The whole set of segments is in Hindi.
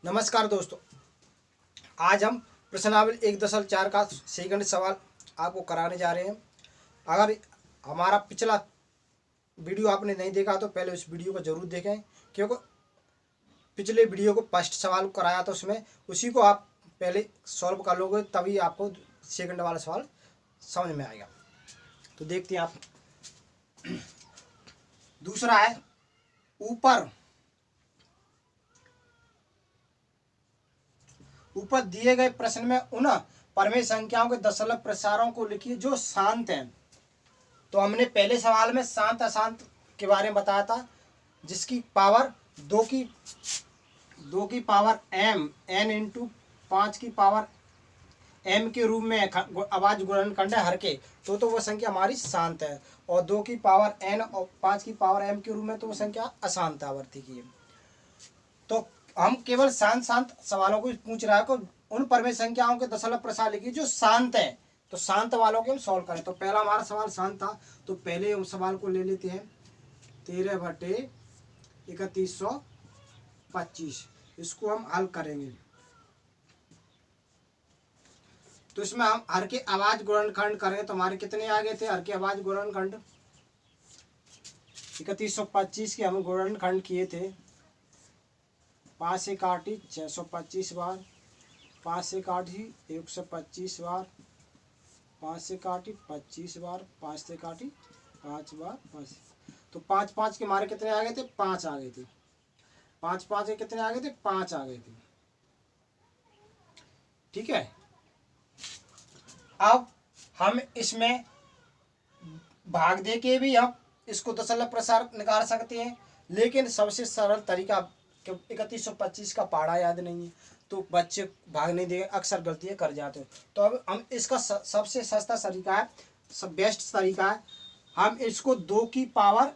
नमस्कार दोस्तों, आज हम प्रश्नावली 1.4 का सेकंड सवाल आपको कराने जा रहे हैं। अगर हमारा पिछला वीडियो आपने नहीं देखा तो पहले उस वीडियो को जरूर देखें, क्योंकि पिछले वीडियो को फर्स्ट सवाल कराया था, उसमें उसी को आप पहले सॉल्व कर लोगे तभी आपको सेकंड वाला सवाल समझ में आएगा। तो देखते हैं आप। दूसरा है, ऊपर दिए गए प्रश्न में उन परमेय संख्याओं के दशमलव प्रसारों को लिखिए जो शांत हैं। तो हमने पहले सवाल में शांत अशांत के बारे में बताया था, जिसकी पावर दो की पावर m n इंटू 5 की पावर m के रूप में आवाज गुणनखंड है हर के, तो वह संख्या हमारी शांत है। और 2 की पावर n और 5 की पावर m के रूप में तो वह संख्या अशांत आवर्ती की है। तो हम केवल शांत सवालों को पूछ रहा है को उन परमेय संख्याओं के दशमलव प्रसार लिखिए जो शांत है। तो शांत वालों के हम सॉल्व करें। तो पहला हमारा सवाल शांत था, तो पहले हम सवाल को ले लेते हैं 13/3125। इसको हम हल करेंगे। तो इसमें हम हर के आवाज गुणनखंड करें तो हमारे कितने आ गए थे? हर के आवाज गुणनखंड 3125 के हम गुणनखंड किए थे। 5 से काटी 625 बार, 5 से काटी 125 बार, 5 से काटी 25 बार, 5 से काटी 5 बार, 5। तो 5 के हमारे कितने आ गए थे? 5 आ गए थे। 5 के कितने आ गए थे? 5 आ गए थे। ठीक है। अब हम इसमें भाग दे के भी हम इसको दशमलव प्रसार निकाल सकते हैं, लेकिन सबसे सरल तरीका 3125 का पहाड़ा याद नहीं है तो बच्चे भाग नहीं देंगे, अक्सर गलतियां कर जाते हैं। तो अब हम इसका सबसे सस्ता तरीका है, सब बेस्ट तरीका है, हम इसको 2 की पावर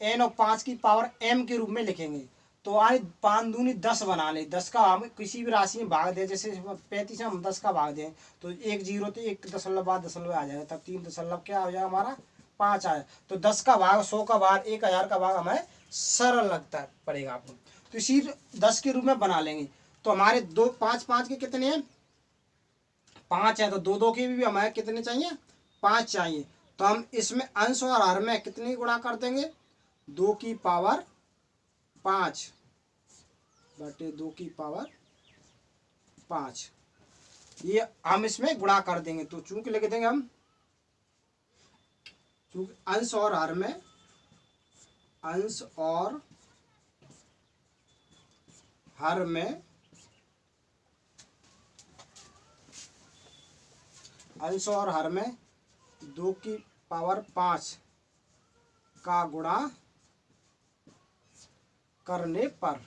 n और 5 की पावर m के रूप में लिखेंगे। तो आज 5 दूनी 10 बना ले। 10 का हम किसी भी राशि में भाग दें, जैसे 35 में हम 10 का भाग दें तो 1 0 तो 1 दशमलव बाद दशमलव आ जाएगा, तब 3 दशमलव क्या हो जाएगा हमारा? 5 आए। तो 10 का भाग, 100 का भाग, 1000 का भाग हमें सरल लगता है पड़ेगा आपको, तो इसी 10 के रूप में बना लेंगे। तो हमारे 5 के कितने हैं? 5 है। तो 2 के भी हमें कितने चाहिए? 5 चाहिए। तो हम इसमें अंश और हर में कितनी गुणा कर देंगे? 2 की पावर 5 बटे 2 की पावर 5, ये हम इसमें गुणा कर देंगे। तो चूंकि लिख देंगे हम, चूंकि अंश और हर में, अंश और हर में, अंश और हर में 2 की पावर 5 का गुणा करने पर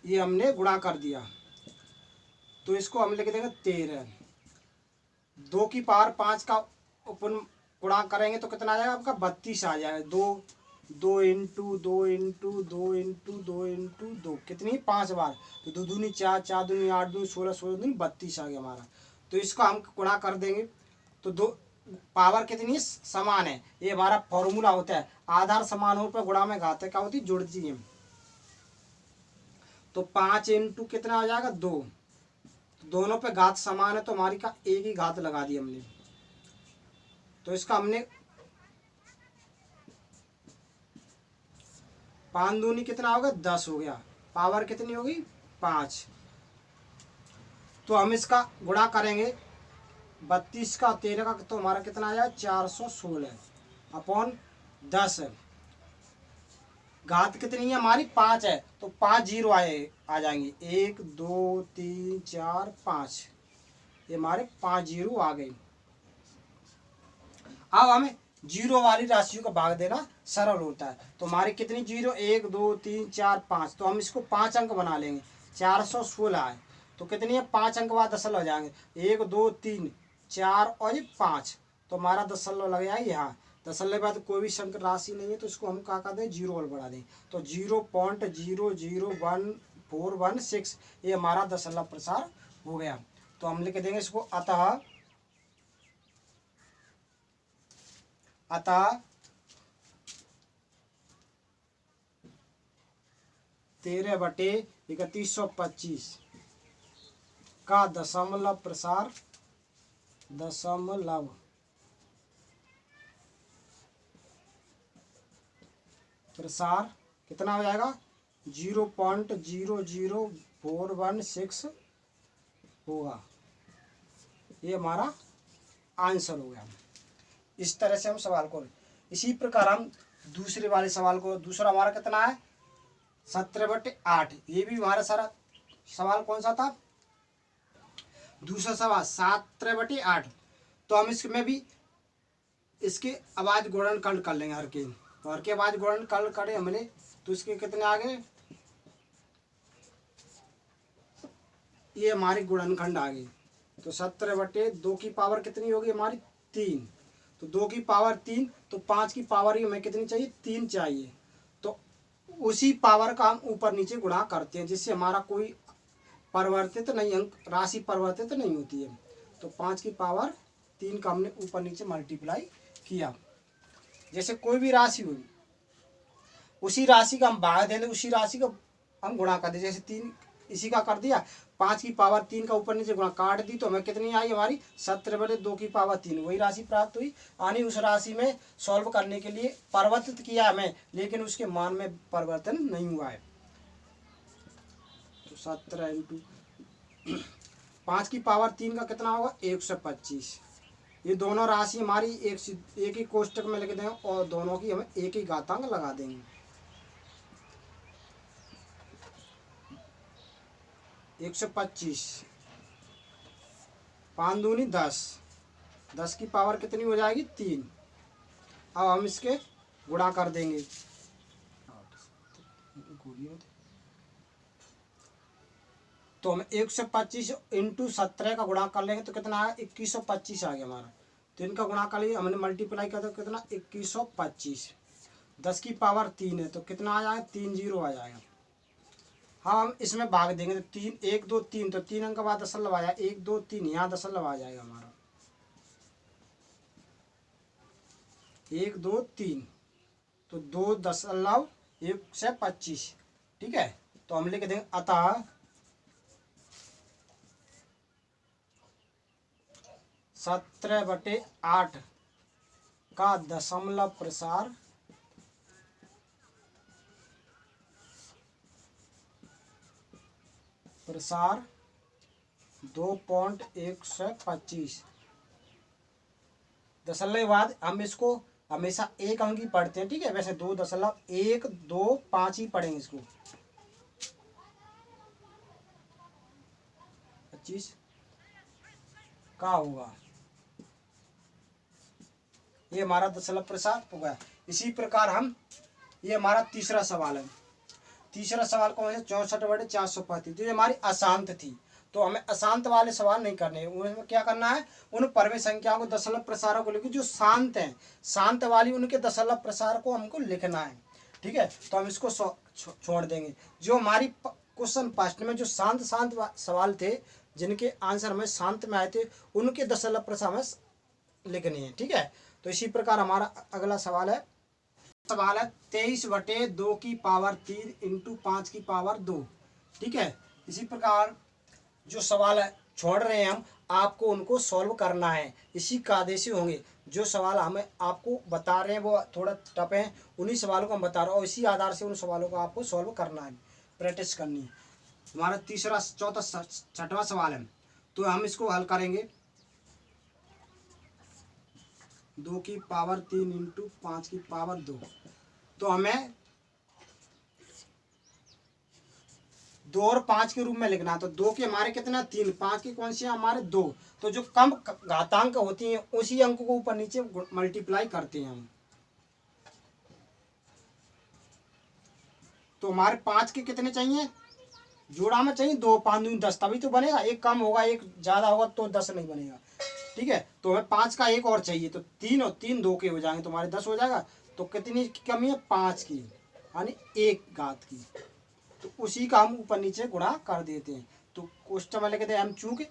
ये हमने गुणा कर दिया। तो इसको हम लिख देंगे 13। 2 की पावर 5 का अपन गुणा करेंगे तो कितना आ जाएगा आपका? 32 आ जाएगा। 2 इंटू 2 इंटू 2 इंटू 2 इंटू 2 कितनी? 5 बार। तो 2 दूनी 4, 4 दूनी 8, 2 16, 16 दूनी 32 आ गया हमारा। तो इसको हम गुणा कर देंगे। तो 2 पावर कितनी समान है, ये हमारा फॉर्मूला होता है। आधार समान हो पर गुणा में घात क्या होती? जुड़ती है। तो 5 इंटू कितना आ जाएगा? 2। दोनों पे घात समान है तो हमारी का एक ही घात लगा दी हमने। तो इसका हमने 5 दूनी कितना होगा? 10 हो गया। पावर कितनी होगी? 5। तो हम इसका गुणा करेंगे 32 का 13 का, तो हमारा कितना आ जाएगा? 416 अपॉन 10। घात कितनी है हमारी? 5 है। तो 5 जीरो आ जाएंगे। 1 2 3 4 5, ये हमारे 5 जीरो आ गए। अब हमें जीरो वाली राशियों का भाग देना सरल होता है। तो हमारे कितनी जीरो? 1 2 3 4 5। तो हम इसको 5 अंक बना लेंगे। 416 है तो कितनी है? 5 अंक बाद दशमलव हो जाएंगे। 1 2 3 4 और ये 5, तो हमारा दशमलव लग जाएगा यहाँ। दशमलव बाद कोई भी संख्या राशि नहीं है तो इसको हम क्या कर दें? जीरो वाल बढ़ा दें। तो 0.00146 ये हमारा दशमलव प्रसार हो गया। तो हम लिख देंगे इसको, अतः 13/3125 का दशमलव प्रसार कितना हो जाएगा 0.00416 होगा। ये हमारा आंसर हो गया। इस तरह से हम सवाल को, इसी प्रकार हम दूसरे वाले सवाल को, दूसरा हमारा कितना है 17/8। ये भी हमारा सारा सवाल कौन सा था, दूसरा सवाल 17/8। तो हम इसमें भी इसके आवाज गुणनखंड कर लेंगे। हर के आवाज गुणनखंड करें हमने तो इसके कितने आ गए, ये हमारी गुणनखंड आ गई। तो 17/2 की पावर कितनी होगी हमारी 3। तो 2 की पावर 3, तो 5 की पावर ही हमें कितनी चाहिए 3 चाहिए। तो उसी पावर का हम ऊपर नीचे गुणा करते हैं, जिससे हमारा कोई परिवर्तित नहीं, अंक राशि परिवर्तित नहीं होती है। तो 5 की पावर 3 का हमने ऊपर नीचे मल्टीप्लाई किया। जैसे कोई भी राशि हुई, उसी राशि का हम भाग दे दें, उसी राशि को हम गुणा कर दें। जैसे 3 इसी का कर दिया, 5 की पावर 3 का ऊपर नीचे गुणा काट दी, तो हमें कितनी आई हमारी 17/2 की पावर 3, वही राशि प्राप्त हुई। यानी उस राशि में सॉल्व करने के लिए परिवर्तित किया हमें, लेकिन उसके मान में परिवर्तन नहीं हुआ है। तो 17 इंटू 5 की पावर 3 का कितना होगा 125। ये दोनों राशि हमारी एक ही कोष्टक में लिख देंगे और दोनों की हमें एक ही घातांक लगा देंगे। 125 5 दूनी 10, 10 की पावर कितनी हो जाएगी 3। अब हम इसके गुणा कर देंगे। तो हम 125 इंटू 17 का गुणा कर लेंगे तो कितना आया 2125 आ गया हमारा। तो इनका गुणा कर लिया हमने, मल्टीप्लाई कर दो कितना 2125। 10 की पावर 3 है तो कितना आ जाएगा 30 आ जाएगा। हाँ हम इसमें भाग देंगे तो 3 1 2 3, तो 3 अंक का बाद दशमलव आ जाएगा 1 2 3, यहाँ दशमलव आ जाएगा हमारा 1 2 3, तो 2.125। ठीक है, तो हम लिख देंगे अतः 17/8 का दशमलव प्रसार 2.125। दशमलव के बाद हम इसको हमेशा एक अंक ही पढ़ते हैं। ठीक है, वैसे 2.125 ही पढ़ेंगे इसको। 25 का होगा, ये हमारा दशमलव प्रसार हो गया। इसी प्रकार हम, ये हमारा तीसरा सवाल है। तीसरा सवाल कौन है 64/435। जो हमारी अशांत थी, तो हमें अशांत वाले सवाल नहीं करने हैं। उनमें क्या करना है, उन परवे संख्याओं को दशमलव प्रसारों को लेकर जो शांत हैं, शांत वाली उनके दशमलव प्रसार को हमको लिखना है। ठीक है, तो हम इसको छोड़ देंगे। जो हमारी क्वेश्चन फर्स्ट में जो शांत सवाल थे, जिनके आंसर हमें शांत में आए थे, उनके दशमलव प्रसार हमें लिखने हैं। ठीक है, तो इसी प्रकार हमारा अगला सवाल है 23/2 की पावर 3 इंटू 5 की पावर 2। ठीक है, इसी प्रकार जो सवाल है छोड़ रहे हैं हम, आपको उनको सॉल्व करना है। इसी कायदे से होंगे। जो सवाल हमें आपको बता रहे हैं वो थोड़ा टफ है, उन्हीं सवालों को हम बता रहे हैं और इसी आधार से उन सवालों को आपको सॉल्व करना है, प्रैक्टिस करनी है। हमारा तीसरा चौथा छठवां सवाल है, तो हम इसको हल करेंगे। 2 की पावर 3 इंटू 5 की पावर 2। तो हमें 2 और 5 के रूप में लिखना है। तो 2 के हमारे कितना 3, 5 की कौन सी है हमारे 2। तो जो कम घातांक होती हैं उसी अंक को ऊपर नीचे मल्टीप्लाई करते हैं हम। तो हमारे 5 के कितने चाहिए, जोड़ा में चाहिए 2, 5 दूनी 10, तभी तो बनेगा। एक कम होगा एक ज़्यादा होगा तो 10 नहीं बनेगा। ठीक है, तो हमें 5 का एक और चाहिए, तो 3 और 3 2 के हो जाएंगे, तो हमारे 10 हो जाएगा। तो कितनी की कमी है 5 की, यानी 1 घात की। तो उसी का हम ऊपर नीचे गुणा कर देते हैं। तो क्वेश्चन में लिखते हैं हम, चूंकि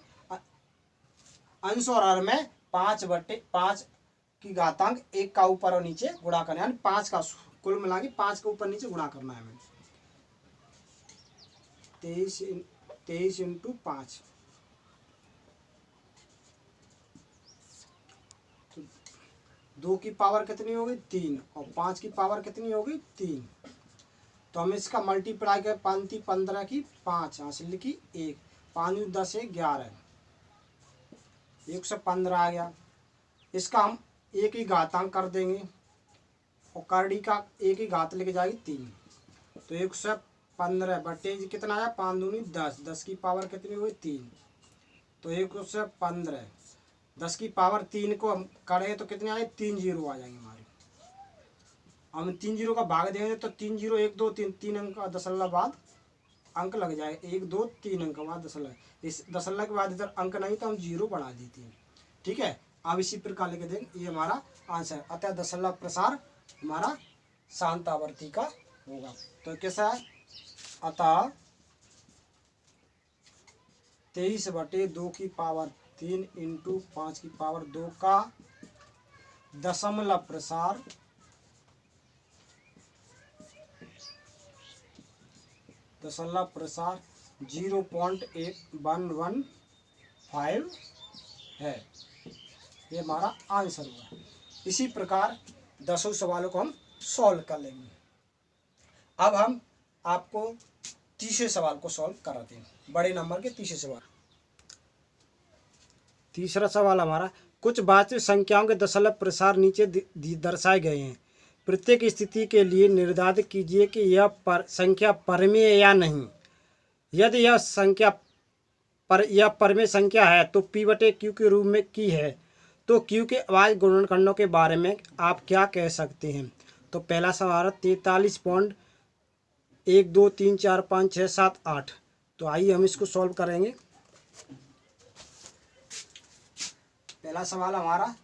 अंश और हर में 5/5 की घातांक 1 का ऊपर और नीचे गुणा करना है, यानी 5 का कुल मिला के 5 का ऊपर नीचे गुणा करना है हमें। 23 इंटू 5, तो 2 की पावर कितनी होगी 3 और 5 की पावर कितनी होगी 3। तो हम इसका मल्टीप्लाई कर 5 15 की 5 हासिल लिखी 1, 5 10 11, 115 आ गया। इसका हम एक ही घातांक कर देंगे और करड़ी का एक ही घात लेके जाएगी 3, तो 115 बटे कितना आया 5 दूनी 10, 10 की पावर कितनी हुई 3, तो 115 10 की पावर 3 को हम करें तो कितने आए 3 जीरो आ जाएंगे हमारे। हम 3 जीरो का भाग देंगे तो 3 0 1 2 3 3 अंक का दशमलव बाद अंक लग जाए, 1 2 3 अंक बाद दशमलव, इस दशमलव के बाद इधर अंक नहीं तो हम जीरो बढ़ा देते हैं। ठीक है, अब इसी प्रकार लिख देंगे, ये हमारा आंसर। अतः दशमलव प्रसार हमारा शांत आवर्ती का होगा। तो कैसा है, अतः 23 बटे 2 की पावर 3 इंटू 5 की पावर 2 का दशमलव प्रसार दशमलव प्रसार 0.115 है, ये हमारा आंसर हुआ। इसी प्रकार 10 सवालों को हम सॉल्व कर लेंगे। अब हम आपको तीसरे सवाल को सॉल्व कराते हैं, बड़े नंबर के तीसरे सवाल। तीसरा सवाल हमारा, कुछ वास्तविक संख्याओं के दशमलव प्रसार नीचे दर्शाए गए हैं। प्रत्येक स्थिति के लिए निर्धारित कीजिए कि यह संख्या परमेय या नहीं। यदि यह परमेय संख्या है तो P बटे Q के रूप में की है, तो Q के अभाज्य गुणनखंडों के बारे में आप क्या कह सकते हैं। तो पहला सवाल 43.1 2 3 4 5 6 7 8। तो आइए हम इसको सॉल्व करेंगे। पहला सवाल हमारा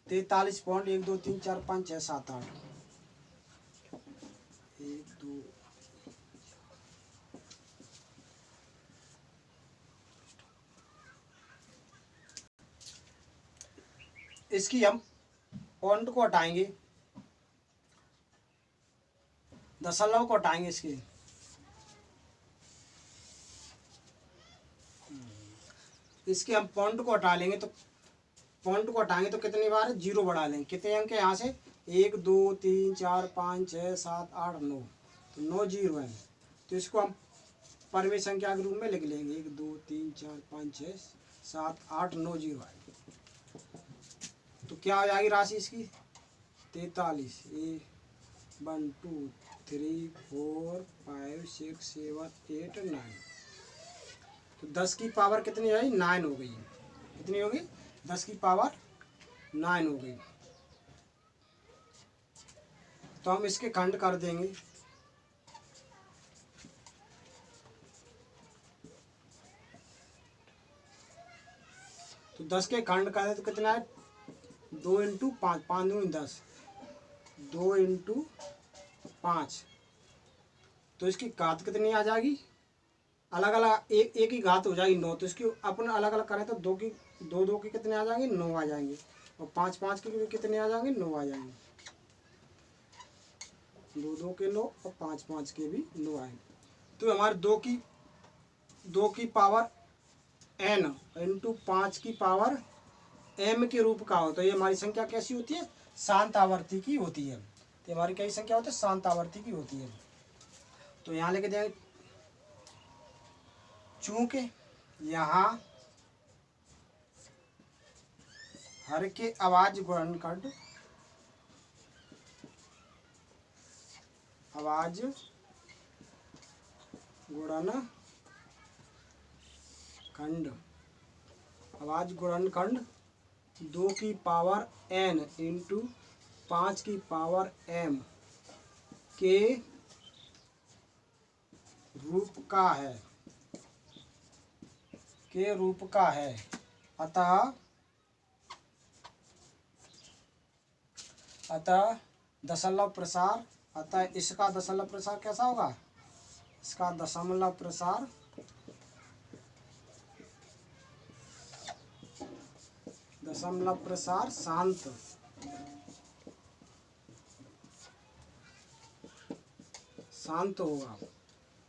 43.1 2 3 4 5 6 7 8, 1 2 इसकी हम पॉइंट को हटाएंगे, दशमलव को हटाएंगे, इसके हम पॉइंट को हटा लेंगे। तो पॉइंट को हटाएंगे तो कितनी बार जीरो बढ़ा लेंगे, कितने अंक है यहाँ से 1 2 3 4 5 6 7 8 9, तो 9 जीरो हैं। तो इसको हम परमेय संख्या के रूप में लिख लेंगे, 1 2 3 4 5 6 7 8 9 जीरो है। तो क्या हो जाएगी राशि इसकी 43, 1 2 3 4 5 6 7 8 9। तो 10 की पावर कितनी आई 9 हो गई, कितनी होगी 10 की पावर 9 हो गई। तो हम इसके खंड कर देंगे, तो 10 के खंड करें तो कितना है 2 इंटू 5, 5 दूनी 10, 2 इंटू 5। तो इसकी घात कितनी आ जाएगी, अलग अलग एक ही घात हो जाएगी 9। तो इसकी अपन अलग अलग करें तो 2 की कितने आ जाएंगे 9 आ जाएंगे, और 5 5 के भी कितने आ जाएंगे 9 आ जाएंगे, 2 के 9 और 5 5 के भी 9 आएंगे। तो हमारे 2 की पावर n इंटू 5 की पावर m के रूप का हो, तो ये हमारी संख्या कैसी होती है शांत आवर्ती की होती है। तो हमारी कई संख्या होती है शांत आवर्ती की होती है। तो यहाँ लेके जाएंगे, चूंकि यहाँ हर के अभाज्य गुणनखंड अभाज्य गुणनखंड 2 की पावर n इंटू 5 की पावर m के रूप का है, अतः दशमलव प्रसार, अतः इसका दशमलव प्रसार कैसा होगा, इसका दशमलव प्रसार शांत होगा।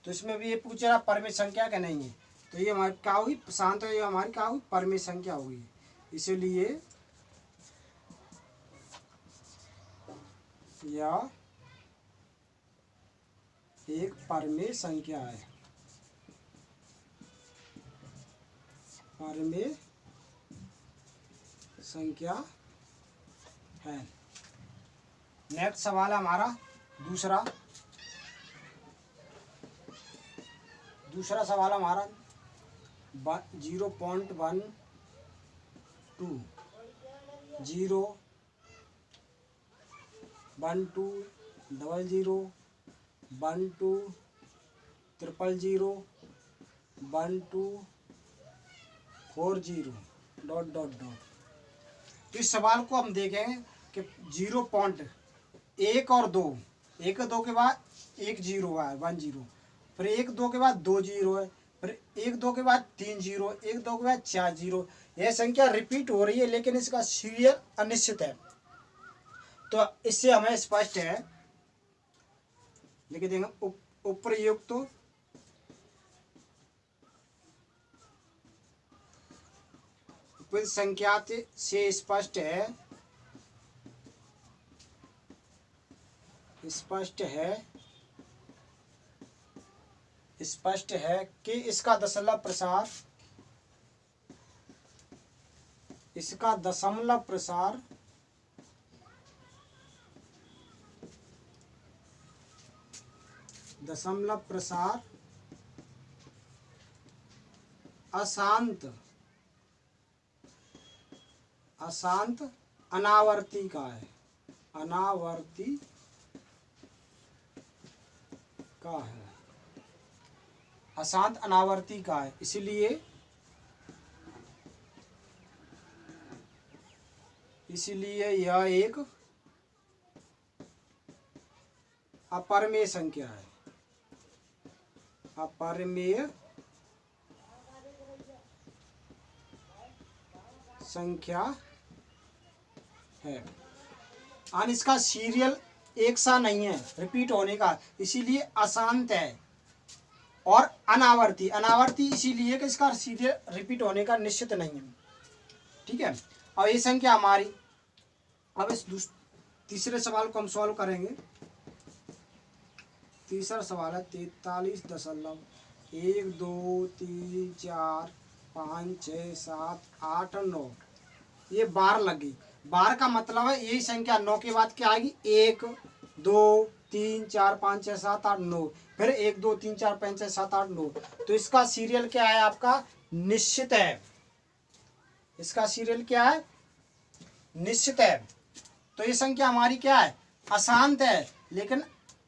तो इसमें भी ये पूछ रहा परिमेय संख्या का नहीं है, तो ये हमारी क्या होगी, शांत है, ये हमारी क्या होगी, परिमेय संख्या होगी। इसलिए यह एक परिमेय संख्या है, परिमेय संख्या है। नेक्स्ट सवाल है हमारा दूसरा सवाल हमारा 0.12 0 1 2 00 1 2 000 1 2 40 ... तो इस सवाल को हम देखेंगे कि 0.1 और 2, 1 और 2 के बाद 1 0 है 1 0, फिर 1 2 के बाद 2 0 है, फिर 1 2 के बाद 3 0, 1 2 के बाद 4 0। यह संख्या रिपीट हो रही है लेकिन इसका सीरियल अनिश्चित है। तो इससे हमें स्पष्ट है, लिख देंगे उपर्युक्त संख्या से स्पष्ट है कि इसका दशमलव प्रसार अशांत अनावर्ती का है, अशांत अनावर्ती का है। इसलिए यह एक अपरिमेय संख्या है, अपरिमेय संख्या है। और इसका सीरियल एक सा नहीं है रिपीट होने का, इसीलिए अशांत है और अनावर्ती इसीलिए कि इसका सीरियल रिपीट होने का निश्चित नहीं है। ठीक है, अब ये संख्या हमारी, अब इस तीसरे सवाल को हम सॉल्व करेंगे। तीसरा सवाल है 43.1 2 3 4 5 6 7 8 9। ये 12 लगी, 12 का मतलब है यही संख्या 9 के बाद क्या आएगी, 1 2 3 4 5 6 7 8 9, फिर 1 2 3 4 5 6 7 8 9। तो इसका सीरियल क्या है आपका, निश्चित है। इसका सीरियल क्या है, निश्चित है। तो ये संख्या हमारी क्या है, अशांत है, लेकिन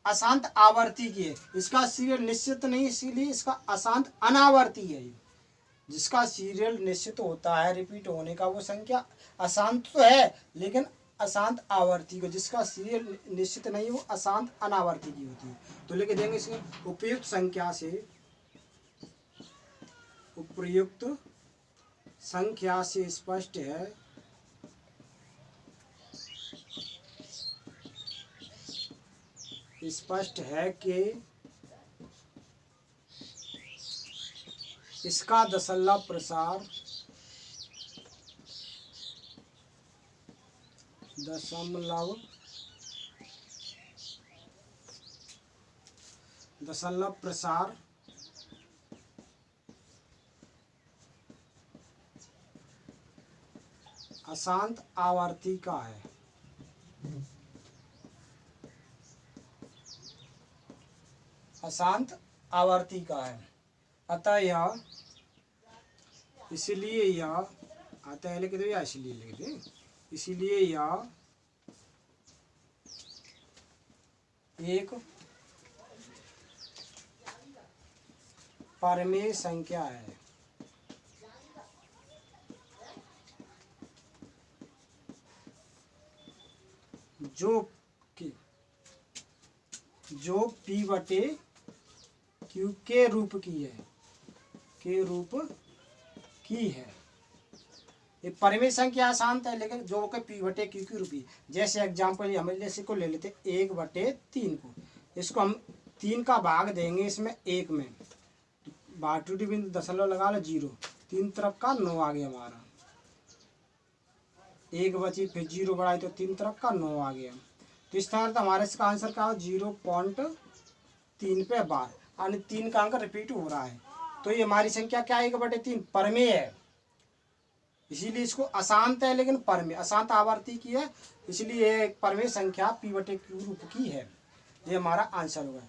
अशांत आवर्ती की है। इसका सीरियल निश्चित नहीं, इसीलिए इसका अशांत अनावर्ती है। जिसका सीरियल निश्चित होता है रिपीट होने का, वो संख्या अशांत तो है लेकिन अशांत आवर्ती को, जिसका सीरियल निश्चित नहीं वो अशांत अनावर्ती की होती है। तो लेके देंगे इसमें उपयुक्त संख्या से स्पष्ट है कि इसका दशमलव प्रसार अशांत आवर्ती का है। अशांत आवर्ती का है, अतः यह, इसलिए यह, अतः लिख दो या इसलिए लिख दे, इसलिए यह एक परिमेय संख्या है। जो P/Q के रूप की है। ये परिमेय संख्या अशांत है लेकिन जो के P/Q की रूपी। जैसे एग्जाम्पल हम जैसे को ले लेते 1/3 को, इसको हम 3 का भाग देंगे इसमें 1 में, तो बाहर टूटी बिंदु दशमलव लगा लो 0, 3 तरफ का 9 आ गया हमारा, 1 बची, फिर 0 बढ़ाई तो 3 तरफ का 9 आ गया। तो इस तरह से हमारे इसका आंसर क्या हो 0.3 पे बार, यानी 3 का अंक रिपीट हो रहा है। तो ये हमारी संख्या क्या है 1/3 परमेय है, इसीलिए इसको अशांत है लेकिन परमेय, अशांत आवर्ती की है, इसलिए ये परमेय संख्या p/q रूप की है। ये हमारा आंसर होगा।